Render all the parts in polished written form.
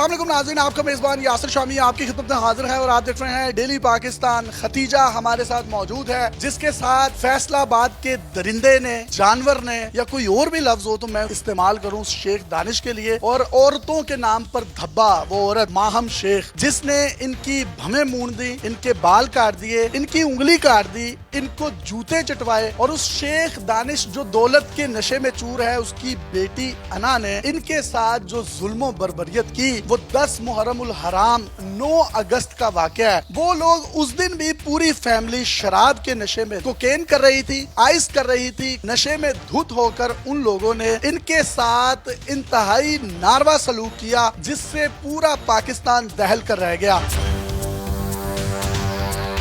अस्सलाम वालेकुम नाज़रीन, आपका मेज़बान यासिर शामी आपकी खिदमत में हाजिर है और आप देख रहे हैं डेली पाकिस्तान। खतीजा हमारे साथ मौजूद है, जिसके साथ फैसलाबाद के दरिंदे ने, जानवर ने, या कोई और भी लफ्ज हो तो मैं इस्तेमाल करूं शेख दानिश के लिए, और औरतों के नाम पर धब्बा, वो औरत माहम शेख जिसने इनकी भमें मूंड दी, इनके बाल काट दिए, इनकी उंगली काट दी, इनको जूते चटवाए, और उस शेख दानिश जो दौलत के नशे में चूर है, उसकी बेटी अना ने इनके साथ जो जुल्म बर्बरियत की, वो 10 मुहर्रमुल हराम 9 अगस्त का वाकया है। वो लोग उस दिन भी पूरी फैमिली शराब के नशे में कोकेन कर रही थी, आइस कर रही थी। नशे में धुत होकर उन लोगों ने इनके साथ इंतहाई नारवा सलूक किया, जिससे पूरा पाकिस्तान दहल कर रह गया।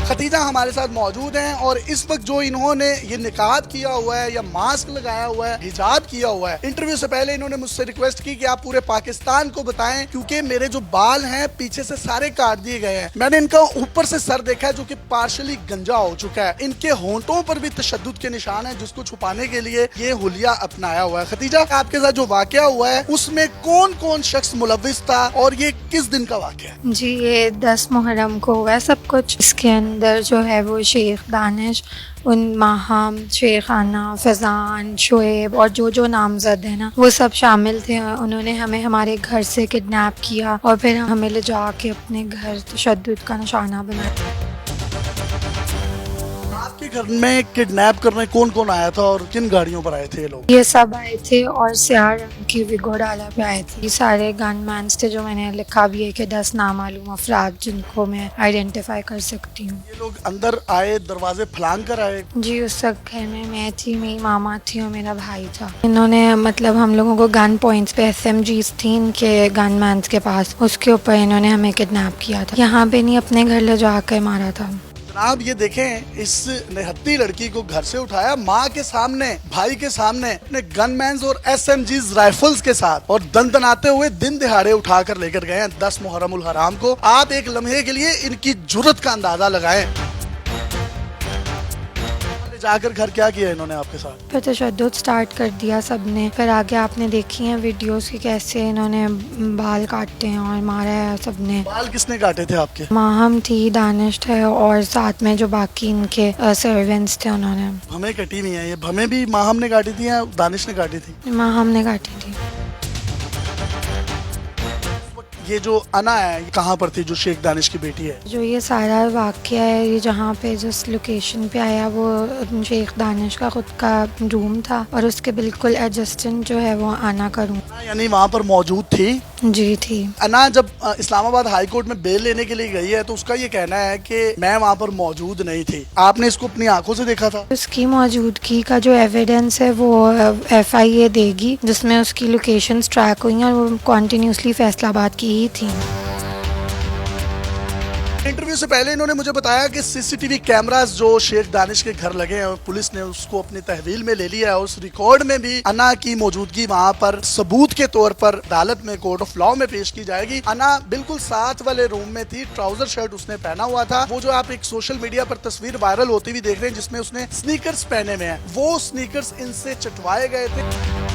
खतीजा हमारे साथ मौजूद हैं और इस वक्त जो इन्होंने ये निकाब किया हुआ है या मास्क लगाया हुआ है, हिजाब किया हुआ है, इंटरव्यू से पहले इन्होंने मुझसे रिक्वेस्ट की कि आप पूरे पाकिस्तान को बताएं, क्योंकि मेरे जो बाल हैं पीछे से सारे काट दिए गए हैं। मैंने इनका ऊपर से सर देखा है जो कि पार्शली गंजा हो चुका है। इनके होंठों पर भी तशद्दुद के निशान है, जिसको छुपाने के लिए ये हुलिया अपनाया हुआ है। खतीजा, आपके साथ जो वाकया हुआ है उसमें कौन कौन शख्स मुलव्विस था और ये किस दिन का वाकया है? जी, ये 10 मुहर्रम को हुआ है सब कुछ। इसके अंदर जो है वो शेख दानिश, उन माहम, शेख आना, फैज़ान, शोएब और जो नामजद है ना, वो सब शामिल थे। उन्होंने हमें हमारे घर से किडनैप किया और फिर हमें ले जा के अपने घर तशद्दुद का निशाना बनाया। आपके घर में किडनैप करने कौन कौन आया था और किन गाड़ियों पर आए थे ये लोग? ये सब आए थे और सियार रंग की विगो डाला पे आए थे। ये सारे गनमैन्स थे, जो मैंने लिखा भी है कि 10 नामालूम अफराद जिनको मैं आइडेंटिफाई कर सकती हूँ। ये लोग अंदर आए, दरवाजे फलांग कर आए? जी, उस वक्त घर में मैं थी, मेरी मामा थी और मेरा भाई था। इन्होंने मतलब हम लोगों को गन पॉइंट्स पे SMGs थी इनके गनमैन्स के पास, उसके ऊपर इन्होंने हमें किडनैप किया था। यहाँ पे नहीं, अपने घर ले जाकर मारा था। जनाब, ये देखें, इस निहत्ती लड़की को घर से उठाया, माँ के सामने, भाई के सामने, अपने गनमैन्स और SMGs राइफल्स के साथ, और दंदनाते हुए दिन दिहाड़े उठाकर लेकर गए हैं 10 मुहर्रमुल हराम को। आप एक लम्हे के लिए इनकी जुर्रत का अंदाजा लगाएं। जाकर घर क्या किया इन्होंने आपके साथ? फिर तशद्दुद स्टार्ट कर दिया सबने। फिर आगे आपने देखी हैं वीडियोस की कैसे इन्होंने बाल काटे हैं और मारा है सबने। बाल किसने काटे थे आपके? माहम थी, दानिश थे और साथ में जो बाकी इनके सर्वेंट्स थे उन्होंने। भमें कटी हुई हैं, ये भमें भी माहम ने काटी थी या दानिश ने काटी थी? माहम ने काटी थी। ये जो अना है, ये कहाँ पर थी, जो शेख दानिश की बेटी है? जो ये सारा वाक़या है, ये जहाँ पे जिस लोकेशन पे आया, वो शेख दानिश का खुद का रूम था और उसके बिल्कुल एडजस्टेंट जो है वो आना का रूम। यानी वहाँ पर मौजूद थी? जी थी। अना जब इस्लामाबाद हाई कोर्ट में बेल लेने के लिए गई है तो उसका ये कहना है कि मैं वहाँ पर मौजूद नहीं थी। आपने इसको अपनी आंखों से देखा था? उसकी मौजूदगी का जो एविडेंस है वो FIA देगी, जिसमें उसकी लोकेशंस ट्रैक हुई हैं और वो कॉन्टीन्यूसली फैसलाबाद की ही थी। इंटरव्यू से पहले इन्होंने मुझे बताया कि CCTV कैमरास जो शेख दानिश के घर लगे हैं, पुलिस ने उसको अपनी तहवील में ले लिया है। उस रिकॉर्ड में भी अना की मौजूदगी वहाँ पर सबूत के तौर पर अदालत में, कोर्ट ऑफ लॉ में पेश की जाएगी। अना बिल्कुल साथ वाले रूम में थी, ट्राउजर शर्ट उसने पहना हुआ था। वो जो आप एक सोशल मीडिया पर तस्वीर वायरल होती हुई देख रहे हैं, जिसमें उसने स्नीकर्स पहने हुए हैं, वो स्नीकर्स इनसे चटवाए गए थे।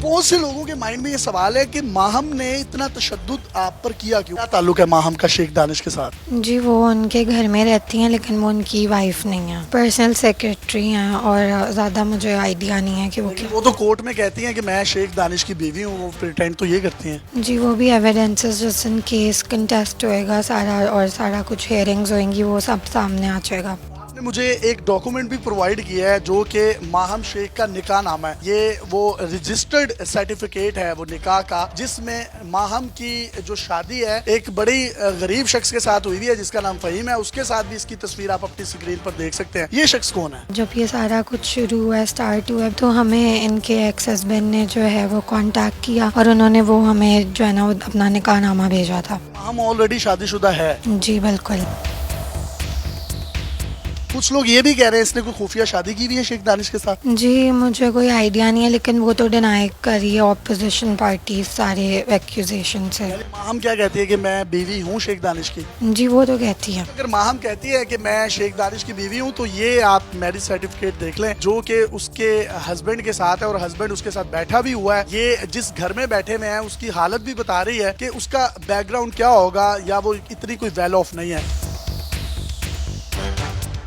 बहुत से लोगों के माइंड में ये सवाल है कि माहम ने इतना तशद्दुद आप पर किया क्यों? क्या ताल्लुक है माहम का शेख दानिश के साथ? जी, वो उनके घर में रहती हैं, लेकिन वो उनकी वाइफ नहीं है, पर्सनल सेक्रेटरी हैं और ज़्यादा मुझे आइडिया नहीं है कि वो क्या। वो तो कोर्ट में कहती हैं कि मैं शेख दानिश की बीवी हूँ, वो प्रिटेंड तो ये करती हैं। जी, वो भी एविडेंसेस जिस दिन केस कंटेस्ट होएगा सारा और सारा कुछ हेयरिंग्स होंगी, वो सब सामने आ जाएगा। आपने मुझे एक डॉक्यूमेंट भी प्रोवाइड किया है जो कि माहम शेख का निकाह नामा है। ये वो रजिस्टर्ड सर्टिफिकेट है वो निकाह का, जिसमें माहम की जो शादी है एक बड़ी गरीब शख्स के साथ हुई है जिसका नाम फ़हीम है। उसके साथ भी इसकी तस्वीर आप अपनी स्क्रीन पर देख सकते हैं। ये शख्स कौन है? जब ये सारा कुछ शुरू हुआ, स्टार्ट हुआ, तो हमें इनके एक्स हस्बैंड ने जो है वो कांटेक्ट किया और उन्होंने वो हमें जो है ना अपना निकाह नामा भेजा था। माहम ऑलरेडी शादीशुदा है? जी बिल्कुल। कुछ लोग ये भी कह रहे हैं इसने कोई खुफिया शादी की हुई है शेख दानिश के साथ। जी मुझे कोई आइडिया नहीं है, लेकिन वो तो डिनाई कर रही है ऑपोजिशन पार्टी सारे एक्यूजेशन से। माहम क्या कहती है कि मैं बीवी हूँ शेख दानिश की। जी वो तो कहती है। अगर माहम कहती है कि मैं शेख दानिश की बीवी हूँ तो ये आप मैरिज सर्टिफिकेट देख लें जो कि उसके हस्बैंड के साथ है और हस्बैंड उसके साथ बैठा भी हुआ है। ये जिस घर में बैठे हुए हैं उसकी हालत भी बता रही है कि उसका बैकग्राउंड क्या होगा या वो इतनी कोई वेल ऑफ नहीं है।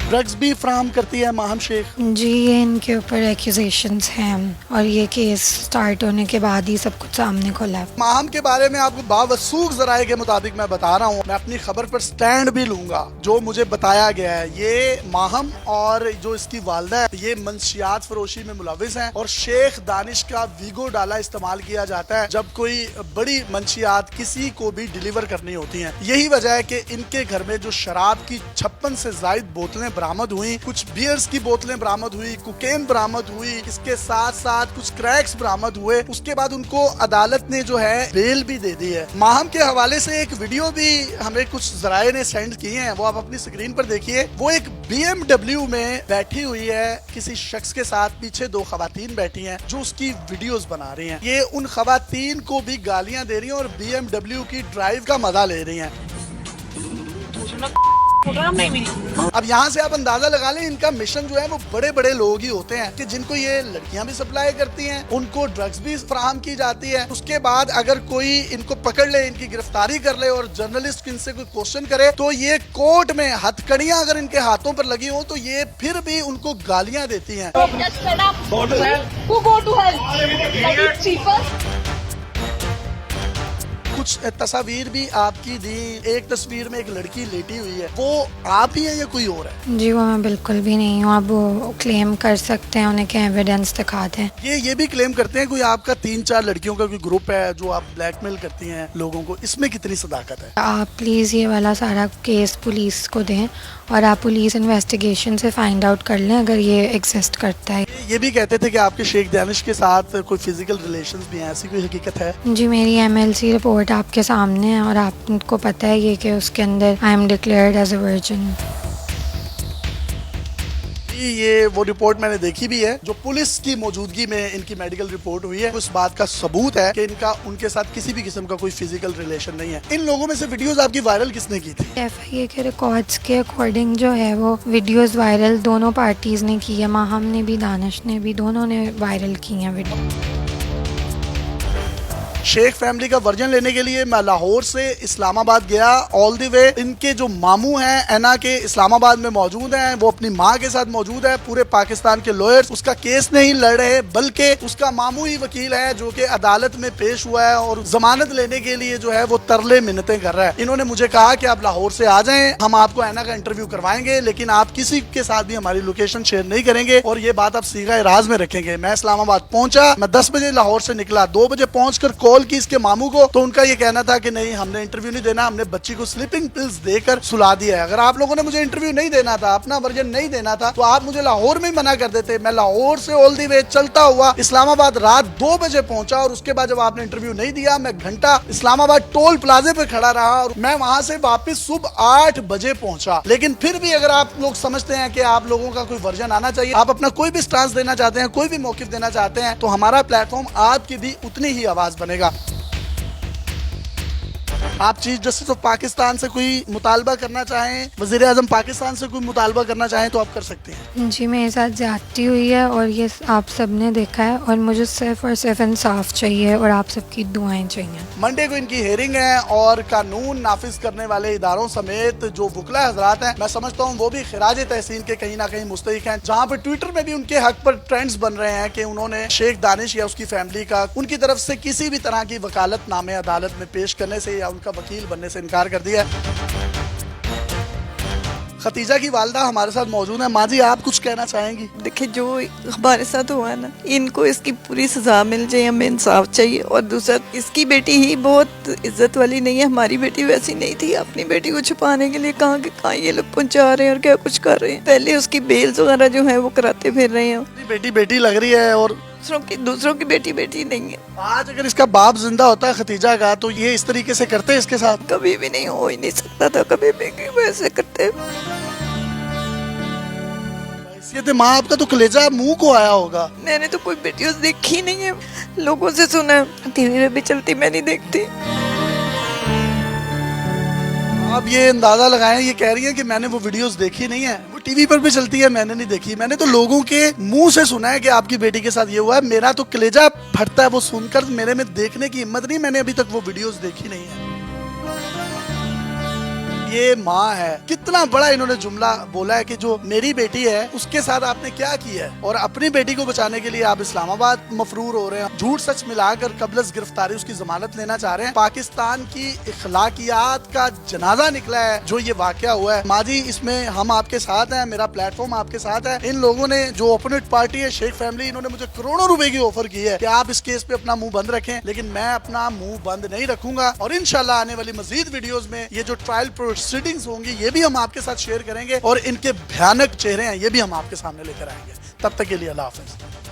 ड्रग्स भी फ्राहम करती है माहम शेख। जी ये इनके ऊपर एक्यूजेशंस हैं और ये केस स्टार्ट होने के बाद ही सब कुछ सामने खुला है। माहम के बारे में आपको बावसूख जराए के मुताबिक मैं बता रहा हूँ, मैं अपनी खबर पर स्टैंड भी लूंगा। जो मुझे बताया गया है ये माहम और जो इसकी वालदा है ये मंशियात फरोशी में मुलविस हैं और शेख दानिश का वीगो डाला इस्तेमाल किया जाता है जब कोई बड़ी मंशियात किसी को भी डिलीवर करनी होती हैं। यही वजह है कि इनके घर में जो शराब की 56 से ज्यादा बोतलें बरामद हुई, कुछ बियर्स की बोतलें बरामद हुई, कोकेन बरामद हुई, इसके साथ साथ कुछ क्रैक्स बरामद हुए। उसके बाद उनको अदालत ने जो है बेल भी दे दी है। माहम के हवाले से एक वीडियो भी हमें कुछ जराए ने सेंड किए हैं, वो आप अपनी स्क्रीन पर देखिए। वो एक BMW में बैठी हुई है किसी शख्स के साथ, पीछे 2 खवातीन बैठी हैं जो उसकी वीडियोस बना रही हैं। ये उन खवातीन को भी गालियां दे रही हैं और BMW की ड्राइव का मजा ले रही हैं। अब यहाँ से आप अंदाजा लगा लें इनका मिशन जो है वो बड़े बड़े लोग ही होते हैं कि जिनको ये लड़कियां भी सप्लाई करती हैं, उनको ड्रग्स भी फराहम की जाती है। उसके बाद अगर कोई इनको पकड़ ले, इनकी गिरफ्तारी कर ले और जर्नलिस्ट इनसे कोई क्वेश्चन करे तो ये कोर्ट में हथकड़ियां अगर इनके हाथों पर लगी हो तो ये फिर भी उनको गालियां देती हैं। कुछ तस्वीर भी आपकी दी, एक तस्वीर में एक लड़की लेटी हुई है, वो आप ही है या कोई और है? जी वो मैं बिल्कुल भी नहीं हूँ। अब वो क्लेम कर सकते हैं, उन्हें क्या एविडेंस दिखा दें। ये भी क्लेम करते हैं कोई आपका 3-4 लड़कियों का कोई ग्रुप है जो आप ब्लैकमेल करती हैं लोगों को, इसमें कितनी सदाकत है? आप प्लीज़ ये वाला सारा केस पुलिस को दें और आप पुलिस इन्वेस्टिगेशन से फाइंड आउट कर लें अगर ये एग्जिस्ट करता है। ये भी कहते थे कि आपके शेख दानिश के साथ कोई फिजिकल रिलेशंस भी हैं, ऐसी कोई हकीकत है? जी मेरी MLC रिपोर्ट आपके सामने है और आपको पता है ये कि उसके अंदर I am declared as a virgin. ये वो रिपोर्ट मैंने देखी भी है जो पुलिस की मौजूदगी में इनकी मेडिकल रिपोर्ट हुई है। उस बात का सबूत है कि इनका उनके साथ किसी भी किस्म का कोई फिजिकल रिलेशन नहीं है। इन लोगों में से वीडियोस आपकी वायरल किसने की थी? FIA के रिकॉर्ड्स के अकॉर्डिंग जो है वो वीडियोस वायरल दोनों पार्टीज ने की है, माहम ने भी दानिश ने भी, दोनों ने वायरल की हैं वीडियो। शेख फैमिली का वर्जन लेने के लिए मैं लाहौर से इस्लामाबाद गया ऑल द वे। इनके जो मामू हैं एना के इस्लामाबाद में मौजूद हैं, वो अपनी माँ के साथ मौजूद है। पूरे पाकिस्तान के लॉयर्स उसका केस नहीं लड़ रहे बल्कि उसका मामू ही वकील है जो कि अदालत में पेश हुआ है और जमानत लेने के लिए जो है वो तरले मिन्नतें कर रहा है। इन्होंने मुझे कहा कि आप लाहौर से आ जाएं, हम आपको एना का इंटरव्यू करवाएंगे लेकिन आप किसी के साथ भी हमारी लोकेशन शेयर नहीं करेंगे और ये बात आप सीगा राज में रखेंगे। मैं इस्लामाबाद पहुंचा, मैं 10 बजे लाहौर से निकला, 2 बजे पहुंचकर कॉल की इसके मामू को, तो उनका ये कहना था कि नहीं हमने इंटरव्यू नहीं देना, हमने बच्ची को स्लीपिंग पिल्स देकर सुला दिया है। अगर आप लोगों ने मुझे इंटरव्यू नहीं देना था, अपना वर्जन नहीं देना था, तो आप मुझे लाहौर में ही मना कर देते। मैं लाहौर से ऑल दी वे चलता हुआ इस्लामाबाद रात 2 बजे पहुंचा और उसके बाद जब आपने इंटरव्यू नहीं दिया मैं घंटा इस्लामाबाद टोल प्लाजे पे खड़ा रहा और मैं वहां से वापस सुबह 8 बजे पहुंचा। लेकिन फिर भी अगर आप लोग समझते हैं कि आप लोगों का कोई वर्जन आना चाहिए, आप अपना कोई भी स्टांस देना चाहते हैं, कोई भी मौकिफ देना चाहते हैं, तो हमारा प्लेटफॉर्म आपकी भी उतनी ही आवाज बनेगा। आप चीफ जस्टिस ऑफ पाकिस्तान से कोई मुतालबा करना चाहें, वजीर आजम पाकिस्तान से कोई मुतालबा करना चाहें तो आप कर सकते हैं। जी मेरे साथ ज्यादती हुई है और ये आप सबने देखा है और मुझे सिर्फ और सिर्फ इंसाफ चाहिए और आप सबकी दुआएं चाहिए। मंडे को इनकी हेयरिंग है और कानून नाफिज करने वाले इदारों समेत जो वकला हजरात हैं, मैं समझता हूँ वो भी खिराज तहसीन के कहीं ना कहीं मुस्तहिक हैं। जहाँ पर ट्विटर में भी उनके हक पर ट्रेंड्स बन रहे हैं कि उन्होंने शेख दानिश या उसकी फैमिली का उनकी तरफ से किसी भी तरह की वकालतनामे अदालत में पेश करने से या उनका वकील बनने से इनकार कर दिया। खतीजा की वालदा हमारे साथ मौजूद है। माँ जी आप कुछ कहना चाहेंगी? देखिए जो हमारे साथ हुआ है ना, इनको इसकी पूरी सजा मिल जाए, हमें इंसाफ चाहिए। और दूसरा इसकी बेटी ही बहुत इज्जत वाली नहीं है, हमारी बेटी वैसी नहीं थी। अपनी बेटी को छुपाने के लिए कहाँ के कहाँ ये लोग पहुँचा रहे हैं और क्या कुछ कर रहे हैं। पहले उसकी बेल्स वगैरह जो है वो कराते फिर रहे हैं। बेटी बेटी लग रही है और दूसरों की बेटी बेटी नहीं है। आज अगर इसका बाप जिंदा होता है खतीजा का, तो ये इस तरीके से करते इसके साथ? कभी भी नहीं हो ही नहीं सकता था, कभी भी वैसे करते। कहते माँ आपका तो कलेजा मुंह को आया होगा। मैंने तो कोई वीडियोस देखी नहीं है, लोगों से सुना है, टीवी में भी चलती, मैं नहीं देखती। आप ये अंदाजा लगाएं, ये कह रही है कि मैंने वो वीडियोस देखी नहीं है, वो टीवी पर भी चलती है, मैंने नहीं देखी। मैंने तो लोगों के मुंह से सुना है कि आपकी बेटी के साथ ये हुआ है। मेरा तो कलेजा फटता है वो सुनकर, मेरे में देखने की हिम्मत नहीं, मैंने अभी तक वो वीडियोस देखी नहीं है। ये माँ है, कितना बड़ा इन्होंने जुमला बोला है कि जो मेरी बेटी है उसके साथ आपने क्या किया है, और अपनी बेटी को बचाने के लिए आप इस्लामाबाद मफरूर हो रहे हैं, झूठ सच मिलाकर कबलस गिरफ्तारी उसकी जमानत लेना चाह रहे हैं। पाकिस्तान की इखलाकियात का जनाजा निकला है जो ये वाकया हुआ है। माजी इसमें हम आपके साथ हैं, मेरा प्लेटफॉर्म आपके साथ है। इन लोगों ने जो ओपोनेंट पार्टी है शेख फैमिली, इन्होंने मुझे करोड़ों रुपए की ऑफर की है कि आप इस केस पे अपना मुंह बंद रखें, लेकिन मैं अपना मुंह बंद नहीं रखूंगा। और इंशाल्लाह आने वाली मजीद वीडियोस में ये जो ट्रायल प्रोसीडिंग्स होंगी ये भी हम आपके साथ शेयर करेंगे, और इनके भयानक चेहरे हैं ये भी हम आपके सामने लेकर आएंगे। तब तक के लिए अल्लाह हाफिज।